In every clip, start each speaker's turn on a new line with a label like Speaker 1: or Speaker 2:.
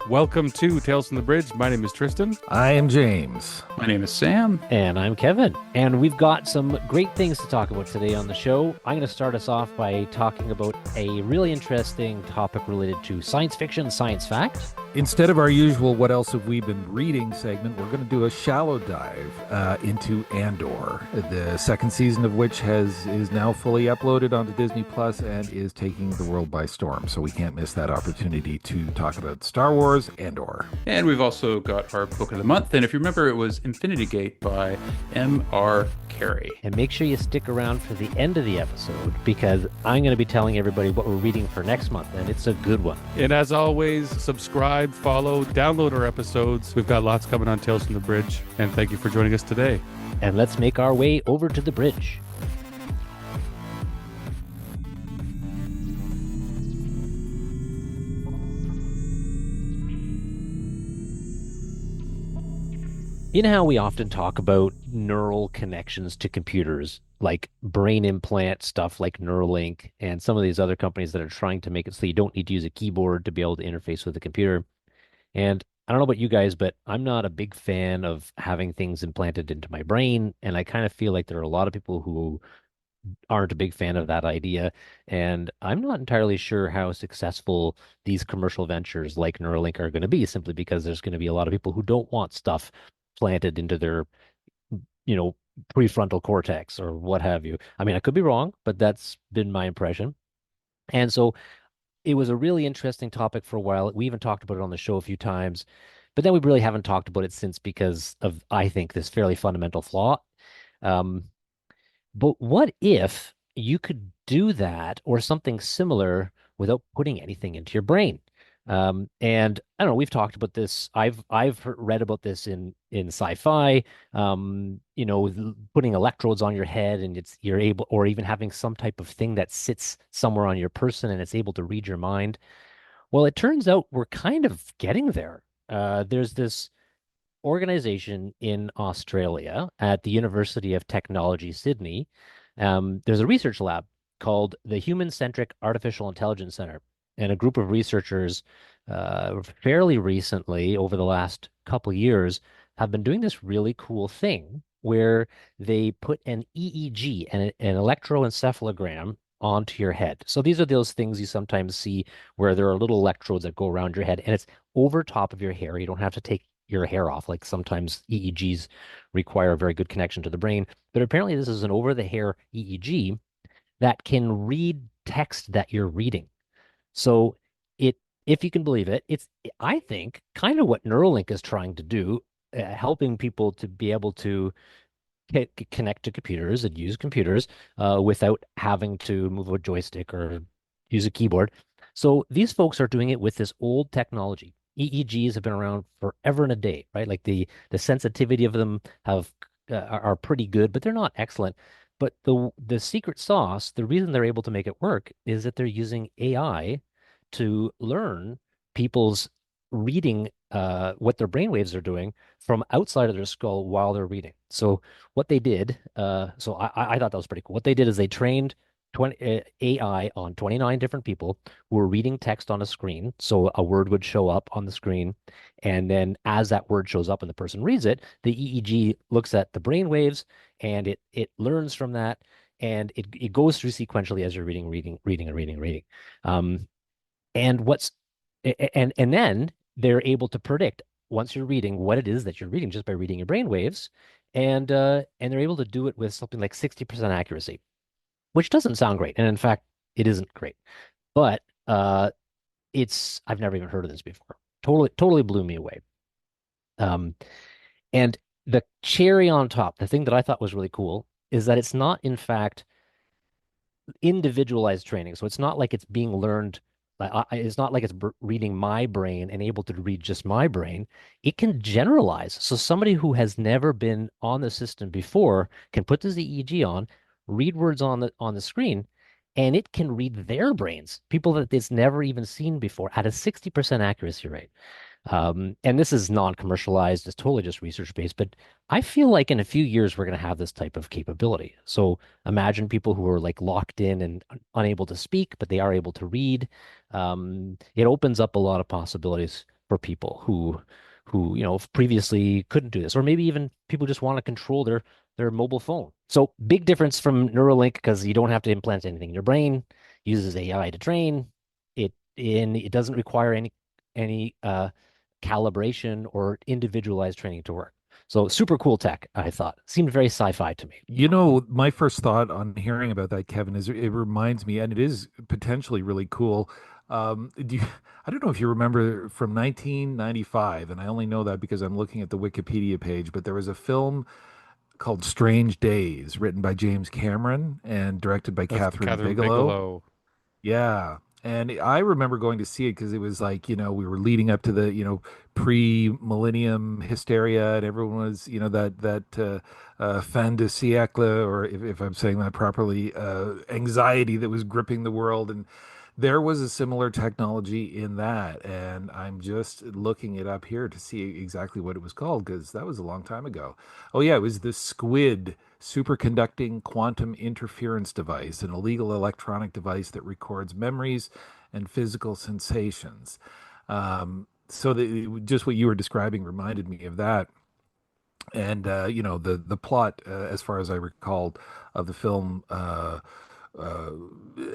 Speaker 1: Welcome to Tales from the Bridge. My name is Tristan.
Speaker 2: I am James.
Speaker 3: My name is Sam.
Speaker 4: And I'm Kevin. And we've got some great things to talk about today on the show. I'm going to start us off by talking about a really interesting topic related to science fiction, science fact.
Speaker 2: Instead of our usual "What else have we been reading" segment, we're going to do a shallow dive into Andor, the second season of which is now fully uploaded onto Disney Plus and is taking the world by storm. So we can't miss that opportunity to talk about Star Wars Andor.
Speaker 3: And we've also got our book of the month. And if you remember, it was Infinity Gate by M.R. Carey.
Speaker 4: And make sure you stick around for the end of the episode because I'm going to be telling everybody what we're reading for next month, and it's a good one.
Speaker 1: And as always, subscribe, follow, download our episodes. We've got lots coming on Tales from the Bridge. And thank you for joining us today.
Speaker 4: And let's make our way over to the bridge. You know how we often talk about neural connections to computers, like brain implant stuff like Neuralink and some of these other companies that are trying to make it so you don't need to use a keyboard to be able to interface with the computer. And I don't know about you guys, but I'm not a big fan of having things implanted into my brain. And I kind of feel like there are a lot of people who aren't a big fan of that idea. And I'm not entirely sure how successful these commercial ventures like Neuralink are going to be, simply because there's going to be a lot of people who don't want stuff planted into their, you know, prefrontal cortex or what have you. I mean, I could be wrong, but that's been my impression. And so it was a really interesting topic for a while. We even talked about it on the show a few times, but then we really haven't talked about it since because of, I think, this fairly fundamental flaw. Um, but what if you could do that or something similar without putting anything into your brain? And I don't know, we've talked about this. I've read about this in sci-fi. Putting electrodes on your head and you're able, or even having some type of thing that sits somewhere on your person and it's able to read your mind. Well, it turns out we're kind of getting there. There's this organization in Australia at the University of Technology, Sydney. There's a research lab called the Human-Centric Artificial Intelligence Center. And a group of researchers fairly recently, over the last couple of years, have been doing this really cool thing where they put an EEG, an electroencephalogram, onto your head. So these are those things you sometimes see where there are little electrodes that go around your head, and it's over top of your hair. You don't have to take your hair off, like sometimes EEGs require a very good connection to the brain. But apparently this is an over-the-hair EEG that can read text that you're reading. So if you can believe it, it's, I think, kind of what Neuralink is trying to do, helping people to be able to connect to computers and use computers without having to move a joystick or use a keyboard. So these folks are doing it with this old technology. EEGs have been around forever and a day, right? Like the sensitivity of them are pretty good, but they're not excellent. But the secret sauce, the reason they're able to make it work is that they're using AI to learn people's reading, what their brainwaves are doing from outside of their skull while they're reading. So what they did, so I thought that was pretty cool. What they did is they trained 20 AI on 29 different people who were reading text on a screen. So a word would show up on the screen, and then as that word shows up and the person reads it, the EEG looks at the brain waves and it learns from that, and it goes through sequentially as you're reading. And what's and then they're able to predict once you're reading what it is that you're reading just by reading your brain waves, and they're able to do it with something like 60% accuracy, which doesn't sound great. And in fact, it isn't great. But I've never even heard of this before. Totally blew me away. And the cherry on top, the thing that I thought was really cool, is that it's not, in fact, individualized training. So it's not like it's being learned. It's not like it's reading my brain and able to read just my brain. It can generalize. So somebody who has never been on the system before can put the EEG on, read words on the screen, and it can read their brains, people that it's never even seen before, at a 60% accuracy rate. And this is non-commercialized, it's totally just research-based, but I feel like in a few years we're going to have this type of capability. So imagine people who are like locked in and unable to speak, but they are able to read. It opens up a lot of possibilities for people who previously couldn't do this, or maybe even people just want to control their mobile phone. So big difference from Neuralink because you don't have to implant anything in your brain, uses AI to train it, and it doesn't require any calibration or individualized training to work. So super cool tech, I thought. Seemed very sci-fi to me.
Speaker 2: My first thought on hearing about that, Kevin, is it reminds me, and it is potentially really cool. I don't know if you remember from 1995, and I only know that because I'm looking at the Wikipedia page, but there was a film called Strange Days, written by James Cameron and directed by
Speaker 1: That's
Speaker 2: Catherine
Speaker 1: Catherine
Speaker 2: Bigelow.
Speaker 1: Bigelow.
Speaker 2: Yeah. And I remember going to see it because it was like, we were leading up to the, pre-millennium hysteria, and everyone was, fin de siècle, or if I'm saying that properly, anxiety that was gripping the world. And there was a similar technology in that. And I'm just looking it up here to see exactly what it was called because that was a long time ago. Oh, yeah, it was the SQUID superconducting quantum interference device, an illegal electronic device that records memories and physical sensations. Just what you were describing reminded me of that. And the plot, as far as I recalled, of the film uh,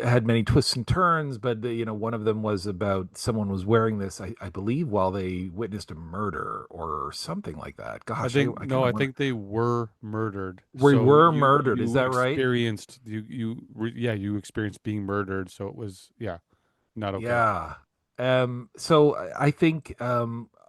Speaker 2: had many twists and turns, but one of them was about someone was wearing this, I believe, while they witnessed a murder or something like that.
Speaker 1: I
Speaker 2: Gosh,
Speaker 1: think
Speaker 2: I
Speaker 1: no,
Speaker 2: kind of
Speaker 1: I
Speaker 2: want to.
Speaker 1: think they were murdered.
Speaker 2: We
Speaker 1: So
Speaker 2: were
Speaker 1: you
Speaker 2: murdered. Is
Speaker 1: you
Speaker 2: that right?
Speaker 1: experienced you experienced being murdered. So it was not okay.
Speaker 2: Yeah. So I think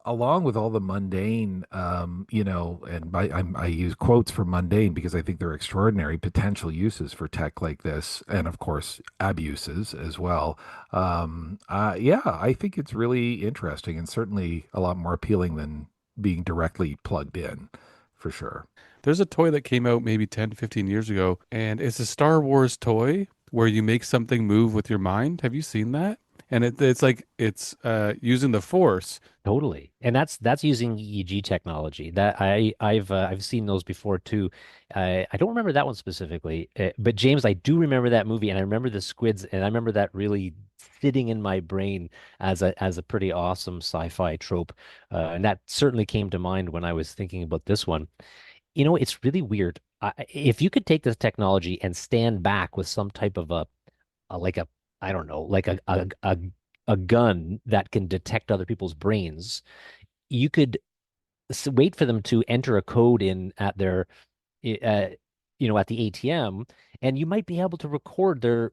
Speaker 2: along with all the mundane, and I use quotes for mundane because I think they're extraordinary potential uses for tech like this, and of course abuses as well. Yeah, I think it's really interesting and certainly a lot more appealing than being directly plugged in, for sure.
Speaker 1: There's a toy that came out maybe 10, 15 years ago, and it's a Star Wars toy where you make something move with your mind. Have you seen that? And it's like it's using the Force.
Speaker 4: Totally. And that's using EEG technology. I've seen those before too. I don't remember that one specifically, but James, I do remember that movie, and I remember the squids, and I remember that really sitting in my brain as a pretty awesome sci-fi trope. And that certainly came to mind when I was thinking about this one. It's really weird. If you could take this technology and stand back with some type of like a I don't know, like a gun that can detect other people's brains, you could wait for them to enter a code in at their uh, at the ATM, and you might be able to record the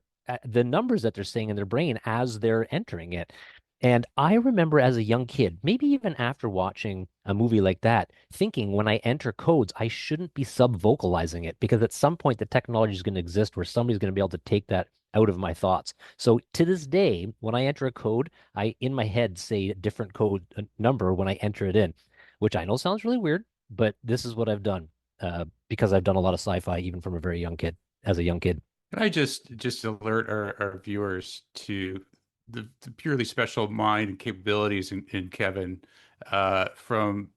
Speaker 4: numbers that they're saying in their brain as they're entering it. And I remember as a young kid, maybe even after watching a movie like that, thinking when I enter codes, I shouldn't be sub-vocalizing it because at some point the technology is going to exist where somebody's going to be able to take that out of my thoughts. So to this day, when I enter a code, I in my head say a different code number when I enter it in, which I know sounds really weird, but this is what I've done because I've done a lot of sci-fi even from a very young kid, as a young kid.
Speaker 3: Can I just alert our viewers to the purely special mind and capabilities in Kevin, from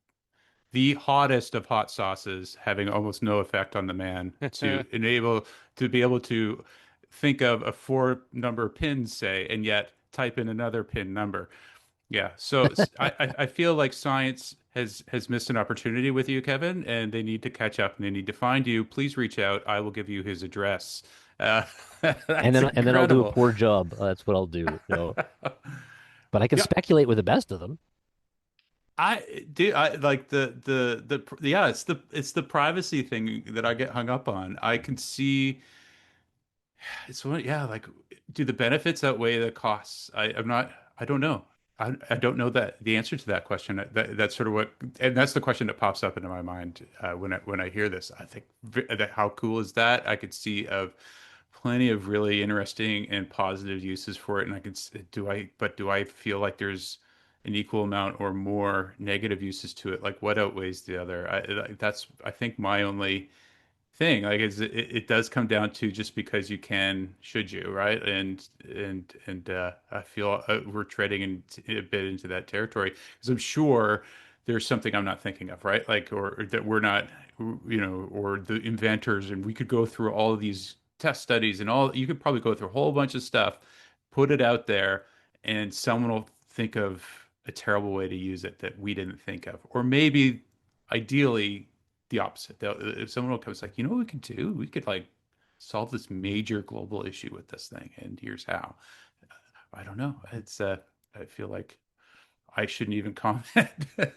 Speaker 3: the hottest of hot sauces having almost no effect on the man to be able to think of a four number pin, say, and yet type in another pin number. Yeah. So I feel like science has missed an opportunity with you, Kevin, and they need to catch up and they need to find you. Please reach out. I will give you his address. Uh,
Speaker 4: And
Speaker 3: that's
Speaker 4: then I'll do a
Speaker 3: incredible.
Speaker 4: poor job. That's what I'll do. But I can
Speaker 3: Yeah,
Speaker 4: speculate with the best of them.
Speaker 3: I like yeah, it's the privacy thing that I get hung up on. I can see it's one, yeah, like do the benefits outweigh the costs? I don't know. I don't know that the answer to that question. That's sort of what, and that's the question that pops up into my mind when I hear this. I think that how cool is that? I could see of plenty of really interesting and positive uses for it, and do I feel like there's an equal amount or more negative uses to it? Like what outweighs the other? That's I think my only thing like it does come down to just because you can should you, right? And I feel we're treading a bit into that territory because I'm sure there's something I'm not thinking of, right? Like or that we're not, or the inventors, and we could go through all of these test studies and all. You could probably go through a whole bunch of stuff, put it out there, and someone will think of a terrible way to use it that we didn't think of. Or maybe ideally the opposite. If someone comes like, you know what we could do? We could like solve this major global issue with this thing, and here's how. I don't know. I feel like I shouldn't even comment.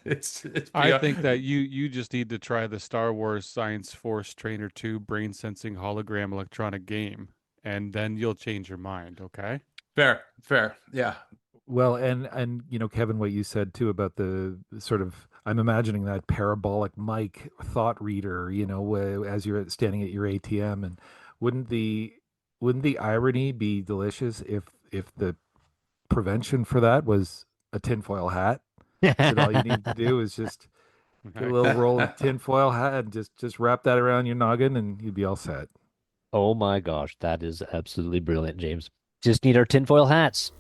Speaker 3: It's
Speaker 1: I
Speaker 3: beyond.
Speaker 1: think that you just need to try the Star Wars Science Force Trainer 2 brain sensing hologram electronic game, and then you'll change your mind, okay?
Speaker 3: Fair, fair. Yeah.
Speaker 2: Well, and Kevin, what you said too about the sort of, I'm imagining that parabolic mic thought reader, as you're standing at your ATM, and wouldn't the wouldn't the irony be delicious if the prevention for that was a tinfoil hat? That all you need to do is just get a little roll of tinfoil hat and just wrap that around your noggin, and you'd be all set.
Speaker 4: Oh my gosh, that is absolutely brilliant, James. Just need our tinfoil hats.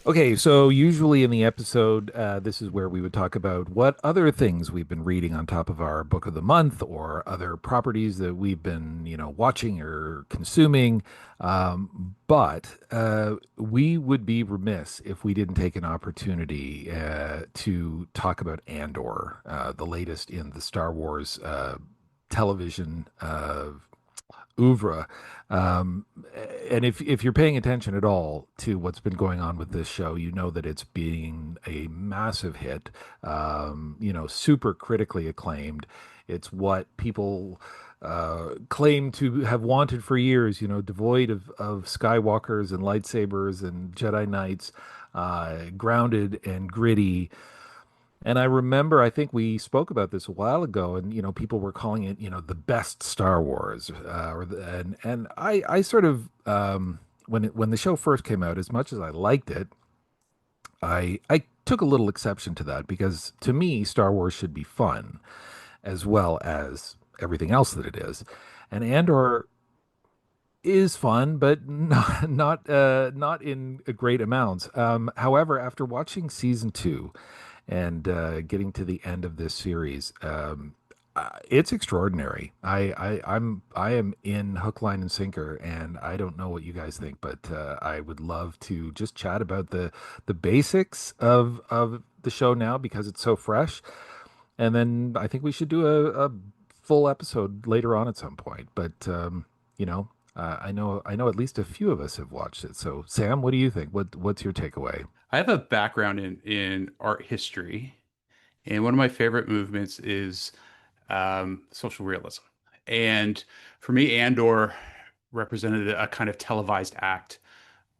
Speaker 2: Okay, so usually in the episode, this is where we would talk about what other things we've been reading on top of our book of the month or other properties that we've been, watching or consuming. But we would be remiss if we didn't take an opportunity to talk about Andor, the latest in the Star Wars television oeuvre. Um, and if you're paying attention at all to what's been going on with this show, you know that it's being a massive hit, super critically acclaimed. It's what people claim to have wanted for years, devoid of Skywalkers and lightsabers and Jedi Knights, grounded and gritty. And I remember, I think we spoke about this a while ago, and people were calling it, the best Star Wars, and I sort of when the show first came out, as much as I liked it, I took a little exception to that because to me, Star Wars should be fun as well as everything else that it is, and Andor is fun, but not in great amounts. However, after watching season two and getting to the end of this series, it's extraordinary. I am in hook, line, and sinker, and I don't know what you guys think, but I would love to just chat about the basics of the show now because it's so fresh, and then I think we should do a full episode later on at some point. But you know. I know at least a few of us have watched it. So, Sam, what do you think? What's your takeaway?
Speaker 3: I have a background in art history, and one of my favorite movements is social realism. And for me, Andor represented a kind of televised act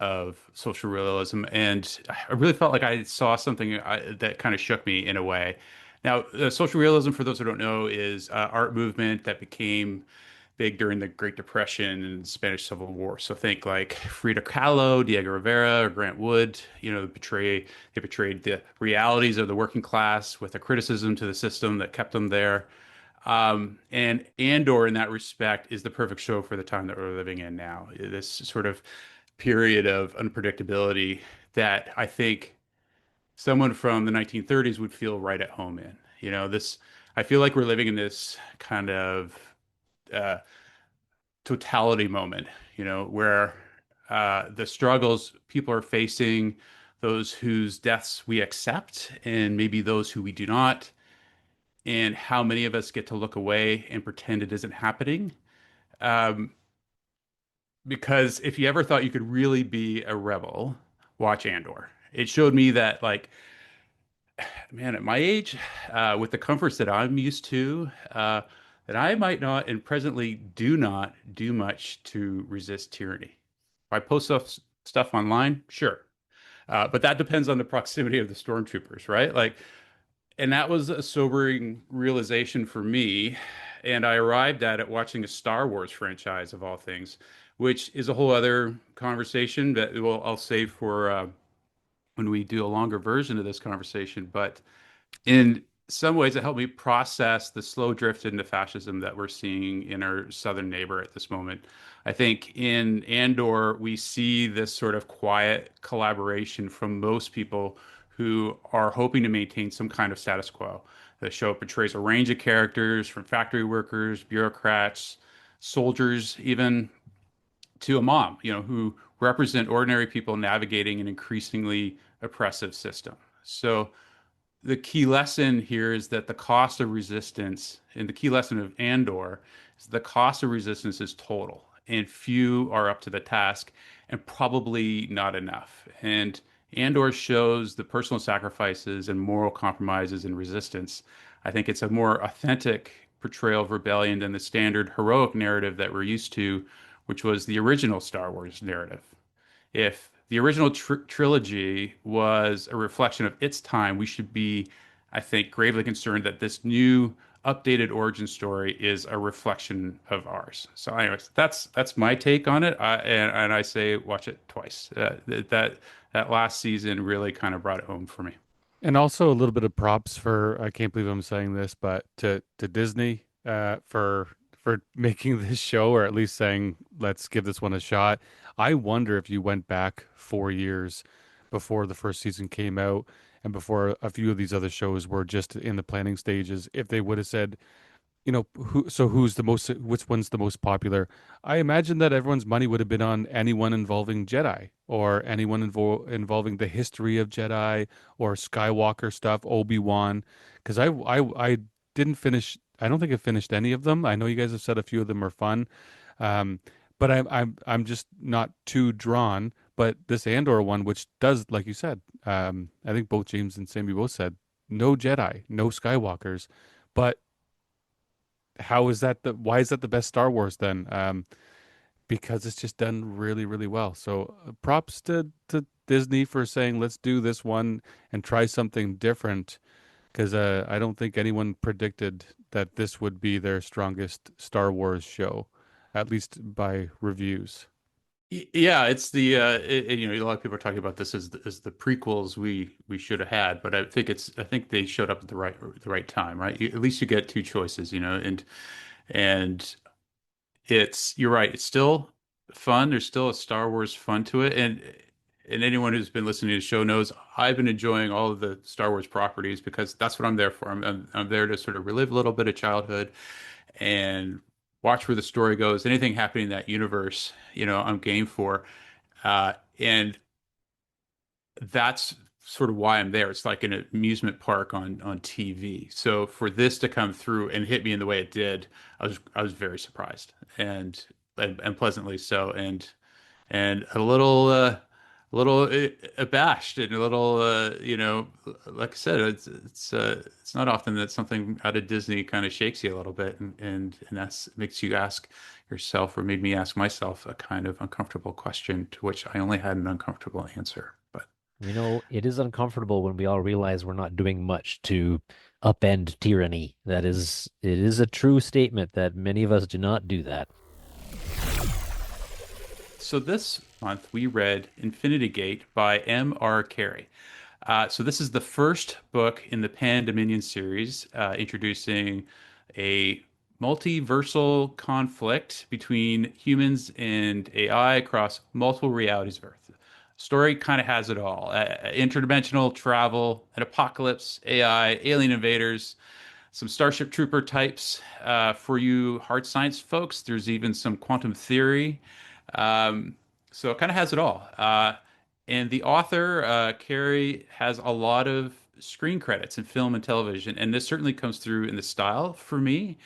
Speaker 3: of social realism, and I really felt like I saw something that kind of shook me in a way. Now, social realism, for those who don't know, is art movement that became big during the Great Depression and Spanish Civil War. So think like Frida Kahlo, Diego Rivera, or Grant Wood. They portrayed the realities of the working class with a criticism to the system that kept them there. And Andor, in that respect, is the perfect show for the time that we're living in now. This sort of period of unpredictability that I think someone from the 1930s would feel right at home in. I feel like we're living in this kind of uh, totality moment, where the struggles people are facing, those whose deaths we accept, and maybe those who we do not, and how many of us get to look away and pretend it isn't happening. Um, because if you ever thought you could really be a rebel, watch Andor. It showed me that, like, man, at my age, with the comforts that I'm used to, that I might not and presently do not do much to resist tyranny. If I post stuff online, sure. But that depends on the proximity of the stormtroopers, right? Like, and that was a sobering realization for me. And I arrived at it watching a Star Wars franchise of all things, which is a whole other conversation that I'll save for when we do a longer version of this conversation. But in some ways, it helped me process the slow drift into fascism that we're seeing in our southern neighbor at this moment. I think in Andor, we see this sort of quiet collaboration from most people who are hoping to maintain some kind of status quo. The show portrays a range of characters from factory workers, bureaucrats, soldiers, even to a mom, who represent ordinary people navigating an increasingly oppressive system. So the key lesson here is that the cost of resistance, and the key lesson of Andor is the cost of resistance is total, and few are up to the task, and probably not enough. And Andor shows the personal sacrifices and moral compromises and resistance. I think it's a more authentic portrayal of rebellion than the standard heroic narrative that we're used to, which was the original Star Wars narrative. If the original trilogy was a reflection of its time, we should be, I think, gravely concerned that this new updated origin story is a reflection of ours. So, anyways, that's my take on it. And I say watch it twice. That last season really kind of brought it home for me.
Speaker 1: And also a little bit of props for, I can't believe I'm saying this, but to Disney for making this show, or at least saying let's give this one a shot. I wonder if you went back 4 years before the first season came out and before a few of these other shows were just in the planning stages, if they would have said, who's the most, which one's the most popular? I imagine that everyone's money would have been on anyone involving Jedi, or anyone involving the history of Jedi, or Skywalker stuff, Obi-Wan. Because I didn't finish, I don't think I finished any of them. I know you guys have said a few of them are fun. Um, but I'm just not too drawn. But this Andor one, which does, like you said, I think both James and Sammy both said, no Jedi, no Skywalkers. But how is that why is that the best Star Wars then? Because it's just done really, really well. So props to Disney for saying, let's do this one and try something different. Because I don't think anyone predicted that this would be their strongest Star Wars show, at least by reviews.
Speaker 3: Yeah, it's the a lot of people are talking about this as the prequels we should have had, but I think they showed up at the right time, right? At least you get two choices, and it's you're right, it's still fun. There's still a Star Wars fun to it, and anyone who's been listening to the show knows I've been enjoying all of the Star Wars properties because that's what I'm there for. I'm there to sort of relive a little bit of childhood and watch where the story goes. Anything happening in that universe, I'm game for. And that's sort of why I'm there. It's like an amusement park on TV. So for this to come through and hit me in the way it did, I was very surprised and pleasantly so, and a little abashed and a little like I said, it's not often that something out of Disney kind of shakes you a little bit, and that makes you ask yourself, or made me ask myself, a kind of uncomfortable question to which I only had an uncomfortable answer. But
Speaker 4: It is uncomfortable when we all realize we're not doing much to upend tyranny. It is a true statement that many of us do not do that.
Speaker 3: so this month we read Infinity Gate by M.R. Carey. So this is the first book in the Pan Dominion series, introducing a multiversal conflict between humans and AI across multiple realities of Earth. Story kind of has it all: interdimensional travel, an apocalypse, AI, alien invaders, some Starship Trooper types. For you hard science folks, there's even some quantum theory. Um, so it kind of has it all. And the author, Carey, has a lot of screen credits in film and television, and this certainly comes through in the style for me.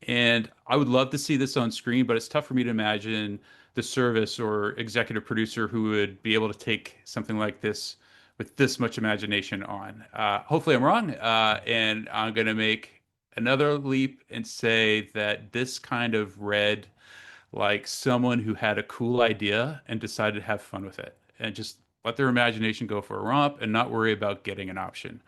Speaker 3: And I would love to see this on screen, but it's tough for me to imagine the service or executive producer who would be able to take something like this with this much imagination on. Hopefully, I'm wrong, and I'm going to make another leap and say that this kind of read like someone who had a cool idea and decided to have fun with it and just let their imagination go for a romp and not worry about getting an option.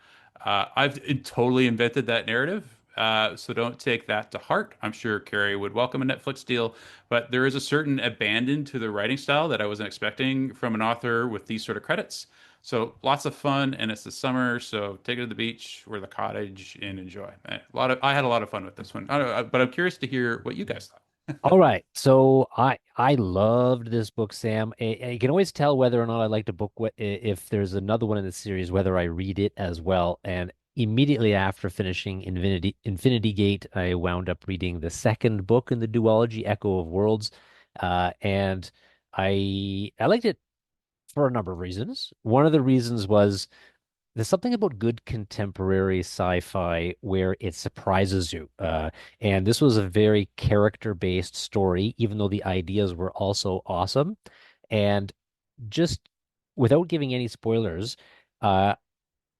Speaker 3: I've totally invented that narrative, so don't take that to heart. I'm sure Carrie would welcome a Netflix deal, but there is a certain abandon to the writing style that I wasn't expecting from an author with these sort of credits. So lots of fun, and it's the summer, so take it to the beach or the cottage and enjoy. I had a lot of fun with this one. I don't know, but I'm curious to hear what you guys thought.
Speaker 4: All right. So I loved this book, Sam. You can always tell whether or not I liked a book if there's another one in the series, whether I read it as well. And immediately after finishing Infinity Gate, I wound up reading the second book in the duology, Echo of Worlds. And I liked it for a number of reasons. One of the reasons was there's something about good contemporary sci-fi where it surprises you. And this was a very character-based story, even though the ideas were also awesome. And just without giving any spoilers, uh,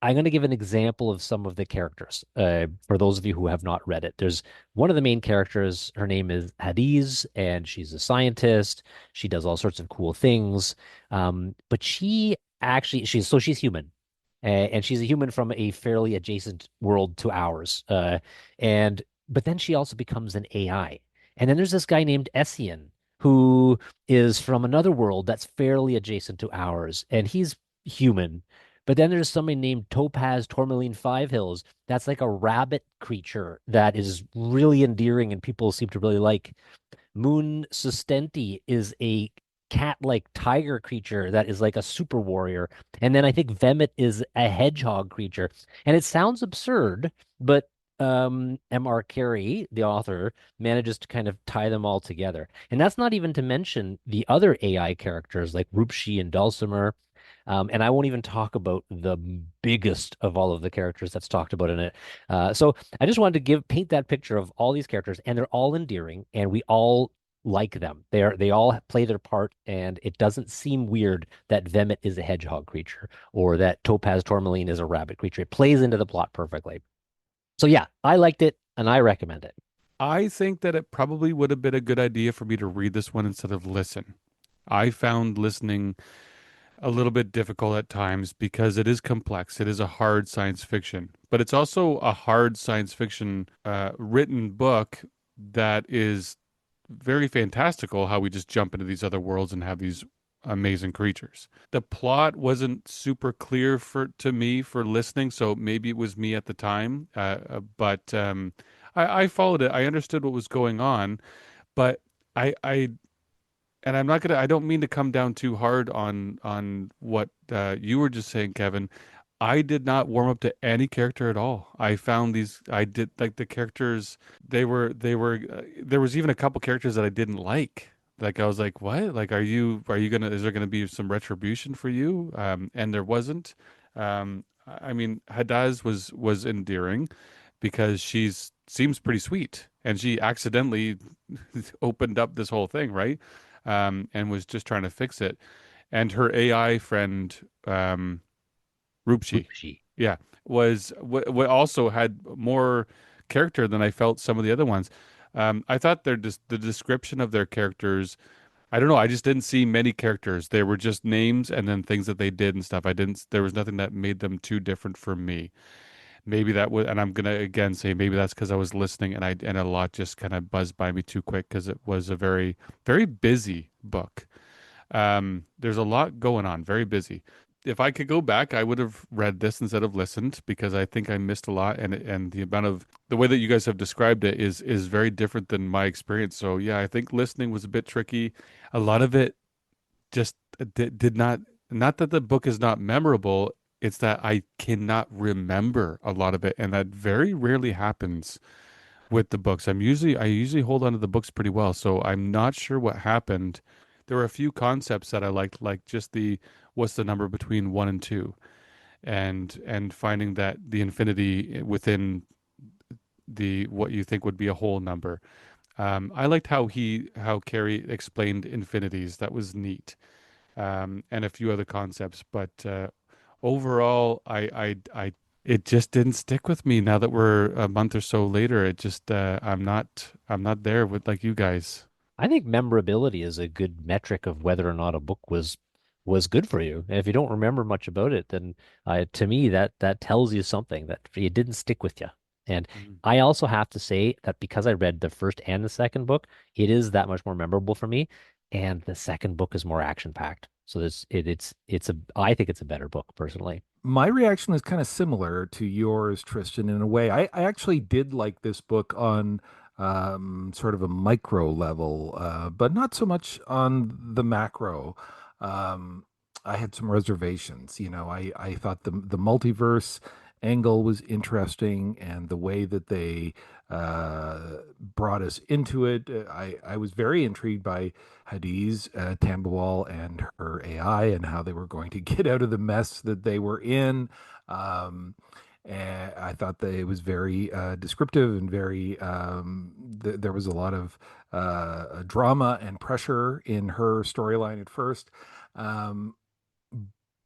Speaker 4: I'm going to give an example of some of the characters for those of you who have not read it. There's one of the main characters. Her name is Hadiz, and she's a scientist. She does all sorts of cool things. But she actually, she's human, and she's a human from a fairly adjacent world to ours. And but then she also becomes an AI. And then there's this guy named Essien who is from another world that's fairly adjacent to ours, and he's human. But then there's somebody named Topaz Tourmaline Five Hills. That's like a rabbit creature that is really endearing and people seem to really like. Moon Sustenti is a cat-like tiger creature that is like a super warrior. And then I think Vemet is a hedgehog creature. And it sounds absurd, but M.R. Carey, the author, manages to kind of tie them all together. And that's not even to mention the other AI characters like Rupshi and Dulcimer. And I won't even talk about the biggest of all of the characters that's talked about in it. So I just wanted to paint that picture of all these characters, and they're all endearing, and we all like them. They all play their part, and it doesn't seem weird that Vemet is a hedgehog creature or that Topaz Tourmaline is a rabbit creature. It plays into the plot perfectly. So yeah, I liked it and I recommend it.
Speaker 1: I think that it probably would have been a good idea for me to read this one instead of listen. I found listening a little bit difficult at times because it is complex. It is a hard science fiction, but it's also a hard science fiction written book that is very fantastical. How we just jump into these other worlds and have these amazing creatures. The plot wasn't super clear for to me for listening, so maybe it was me at the time. But I followed it. I understood what was going on, but I and I'm not gonna. I don't mean to come down too hard on what you were just saying, Kevin. I did not warm up to any character at all. I found these. I did like the characters. They were. There was even a couple characters that I didn't like. Like I was like, what? Like, are you gonna? Is there gonna be some retribution for you? And there wasn't. I mean, Hadaz was endearing because she's seems pretty sweet, and she accidentally opened up this whole thing, right? And was just trying to fix it. And her AI friend, Rupshi,
Speaker 4: Oopsie.
Speaker 1: yeah, was what also had more character than I felt some of the other ones. I thought the description of their characters. I don't know. I just didn't see many characters. They were just names and then things that they did and stuff. I didn't. There was nothing that made them too different for me. Maybe that was, and I'm gonna again say maybe that's because I was listening and a lot just kind of buzzed by me too quick because it was a very busy book. There's a lot going on, very busy. If I could go back, I would have read this instead of listened because I think I missed a lot, and the amount of the way that you guys have described it is very different than my experience. So yeah, I think listening was a bit tricky. A lot of it just did not. Not that the book is not memorable, it's that I cannot remember a lot of it, and that very rarely happens with the books. I usually hold on to the books pretty well, so I'm not sure what happened. There were a few concepts that I liked, like just the what's the number between one and two, and finding that the infinity within the what you think would be a whole number. I liked how Carey explained infinities. That was neat, and a few other concepts. But overall, it just didn't stick with me. Now that we're a month or so later, it just I'm not there with like you guys.
Speaker 4: I think memorability is a good metric of whether or not a book was good for you. And if you don't remember much about it, then to me that tells you something that it didn't stick with you. And
Speaker 1: Mhm.
Speaker 4: I also have to say that because I read the first and the second book, it is that much more memorable for me. And the second book is more action packed. So it's a I think it's a better book personally.
Speaker 2: My reaction is kind of similar to yours, Tristan, in a way. I actually did like this book on sort of a micro level, but not so much on the macro. Um, I had some reservations. I thought the multiverse angle was interesting, and the way that they uh, brought us into it. I was very intrigued by Hadiz Tambawal and her AI and how they were going to get out of the mess that they were in. And I thought that it was very descriptive and very, there was a lot of drama and pressure in her storyline at first. Um,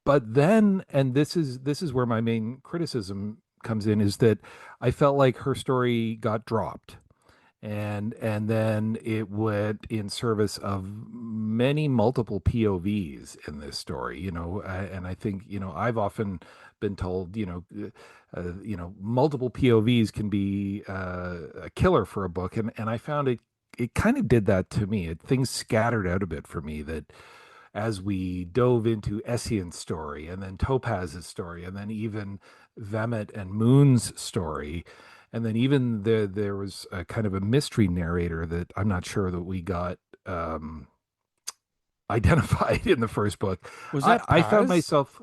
Speaker 2: but then, and this is where my main criticism comes in, is that I felt like her story got dropped, and then it went in service of many multiple POVs in this story, and I think, I've often been told, multiple POVs can be a killer for a book, and I found it kind of did that to me. Things scattered out a bit for me, that as we dove into Essian's story and then Topaz's story and then even Vemet and Moon's story. And then even there was a kind of a mystery narrator that I'm not sure that we got um, identified in the first book.
Speaker 1: Was
Speaker 2: I,
Speaker 1: that
Speaker 2: I found
Speaker 1: Paz?
Speaker 2: myself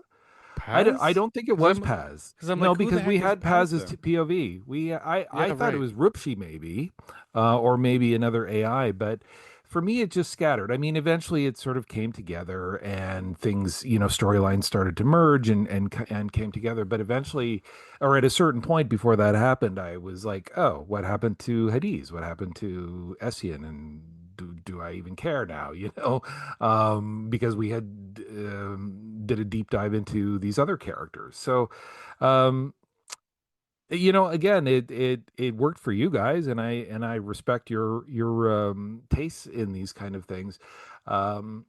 Speaker 2: I
Speaker 1: Paz?
Speaker 2: don't think it
Speaker 1: Because
Speaker 2: was
Speaker 1: I'm
Speaker 2: Paz.
Speaker 1: because I'm
Speaker 2: No,
Speaker 1: like, who the
Speaker 2: because we
Speaker 1: heck is
Speaker 2: had
Speaker 1: Paz
Speaker 2: Paz's
Speaker 1: then?
Speaker 2: POV. I
Speaker 1: Yeah,
Speaker 2: thought it
Speaker 1: right.
Speaker 2: was Rupshi maybe, or maybe another AI. But for me, it just scattered. I mean, eventually it sort of came together, and things, storylines started to merge and came together. But eventually, or at a certain point before that happened, I was like, oh, what happened to Hadiz? What happened to Essien? And do I even care now? Because we had did a deep dive into these other characters. So, um, again, it worked for you guys, and I respect your tastes in these kind of things. Um,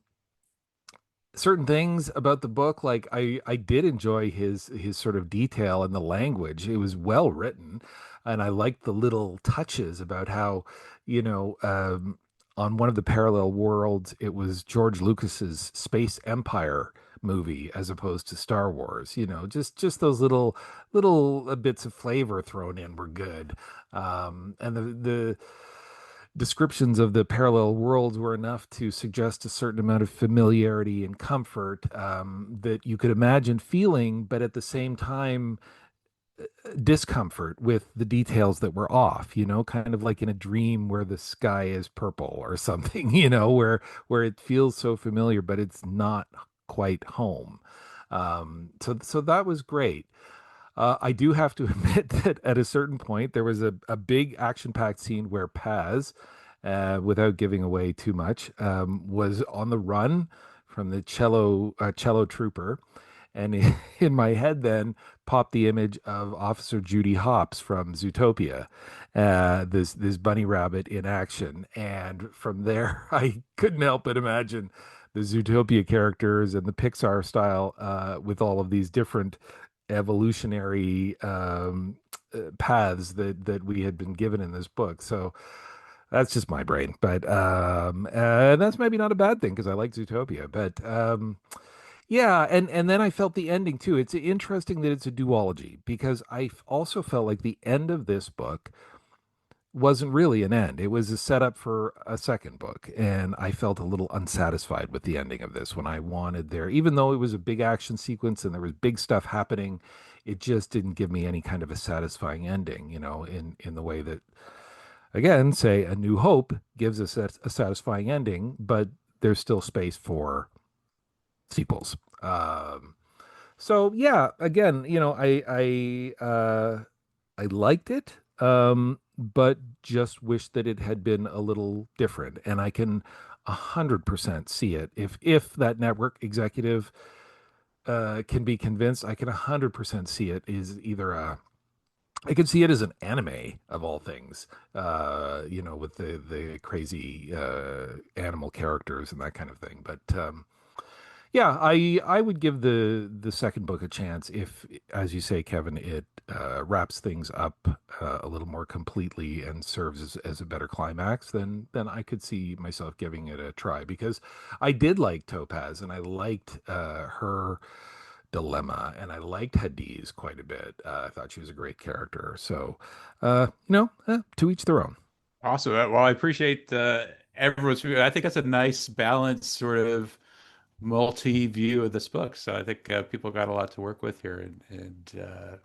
Speaker 2: Certain things about the book, like I did enjoy his sort of detail and the language. It was well written, and I liked the little touches about how, you know on one of the parallel worlds, it was George Lucas's Space Empire movie as opposed to Star Wars. Just those little bits of flavor thrown in were good. And the descriptions of the parallel worlds were enough to suggest a certain amount of familiarity and comfort, that you could imagine feeling, but at the same time, discomfort with the details that were off, kind of like in a dream where the sky is purple or something, where it feels so familiar, but it's not quite home. So that was great. I do have to admit that at a certain point, there was a big action packed scene where Paz, without giving away too much, was on the run from the cello trooper. And in my head, then popped the image of Officer Judy Hopps from Zootopia, this bunny rabbit in action. And from there, I couldn't help but imagine the Zootopia characters and the Pixar style, with all of these different evolutionary paths that we had been given in this book. So that's just my brain, but that's maybe not a bad thing because I like Zootopia. But yeah, and then I felt the ending too. It's interesting that it's a duology, because also felt like the end of this book wasn't really an end. It was a setup for a second book, and I felt a little unsatisfied with the ending of this, when I wanted there, even though it was a big action sequence and there was big stuff happening, it just didn't give me any kind of a satisfying ending, in the way that, again, say A New Hope gives us a satisfying ending, but there's still space for sequels. So yeah, again, I liked it, but just wish that it had been a little different. And I can 100% see it. If that network executive can be convinced, I can 100% see it is either a I can see it as an anime of all things, with the crazy animal characters and that kind of thing. But yeah, I would give the second book a chance if, as you say, Kevin, it wraps things up a little more completely and serves as a better climax. Then I could see myself giving it a try, because I did like Topaz, and I liked her dilemma, and I liked Hadiz quite a bit. I thought she was a great character. So, to each their own.
Speaker 3: Awesome. Well, I appreciate everyone's. I think that's a nice balance, sort of multi-view of this book. So I think people got a lot to work with here, and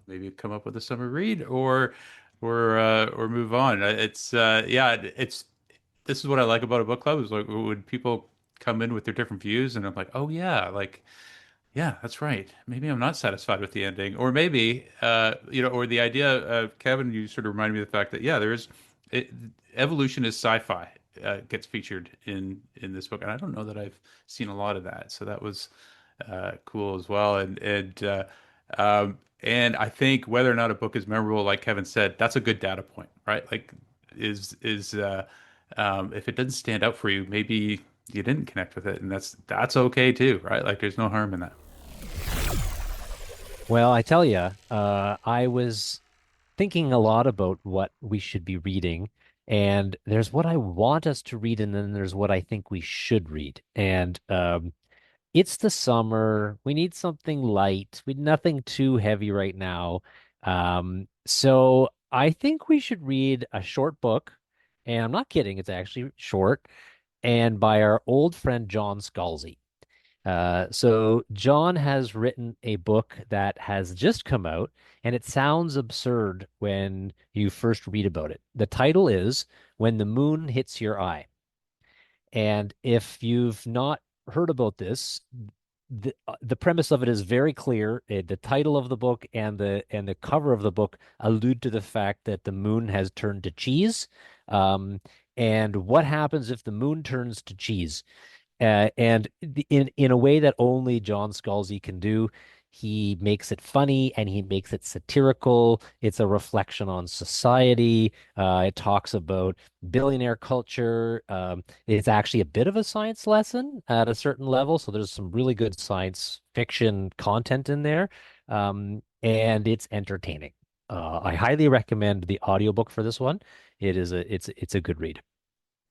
Speaker 3: maybe come up with a summer read, or move on. It's this is what I like about a book club is like when people come in with their different views, and I'm like, oh yeah, like yeah, that's right. Maybe I'm not satisfied with the ending, or maybe or the idea of Kevin. You sort of reminded me of the fact that yeah, there is it, evolution is sci-fi gets featured in this book, and I don't know that I've seen a lot of that, so that was cool as well. And I think whether or not a book is memorable, like Kevin said, that's a good data point, right? Like, is if it doesn't stand out for you, maybe you didn't connect with it, and that's okay too, right? Like, there's no harm in that.
Speaker 4: Well, I tell you, I was thinking a lot about what we should be reading, and there's what I want us to read, and then there's what I think we should read. And it's the summer. We need something light. We nothing too heavy right now. So I think we should read a short book, and I'm not kidding, it's actually short, and by our old friend John Scalzi. So John has written a book that has just come out, and it sounds absurd when you first read about it. The title is When the Moon Hits Your Eye. And if you've not heard about this, the premise of it is very clear. The title of the book and the cover of the book allude to the fact that the moon has turned to cheese. Um, and what happens if the moon turns to cheese? In a way that only John Scalzi can do, he makes it funny and he makes it satirical. It's a reflection on society. It talks about billionaire culture. It's actually a bit of a science lesson at a certain level. So there's some really good science fiction content in there. And it's entertaining. I highly recommend the audiobook for this one. It's a good read.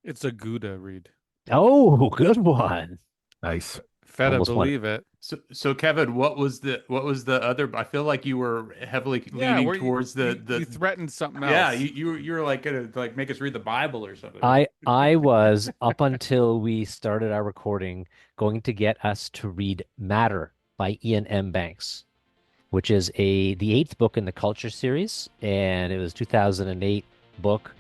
Speaker 1: It's a Gouda read.
Speaker 4: Oh, good one.
Speaker 2: Nice.
Speaker 1: Feta
Speaker 4: Almost won it.
Speaker 1: believe it.
Speaker 3: So Kevin, what was the other? I feel like you were heavily
Speaker 1: Yeah,
Speaker 3: leaning
Speaker 1: where you,
Speaker 3: towards
Speaker 1: you
Speaker 3: the
Speaker 1: you threatened something
Speaker 3: yeah,
Speaker 1: else.
Speaker 3: you were like gonna like make us read the Bible or something, right?
Speaker 4: I was up until we started our recording going to get us to read Matter by Ian M. Banks, which is the eighth book in the Culture series, and it was 2008 book,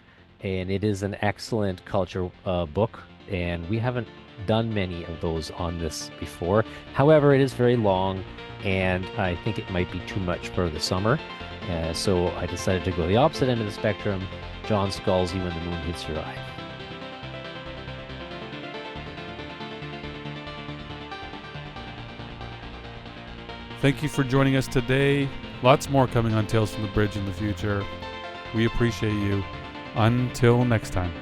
Speaker 4: and it is an excellent culture book, and we haven't done many of those on this before. However, it is very long, and I think it might be too much for the summer, so I decided to go the opposite end of the spectrum. John Scalzi, When the Moon Hits Your Eye.
Speaker 1: Thank you for joining us today. Lots more coming on Tales from the Bridge in the future. We appreciate you. Until next time.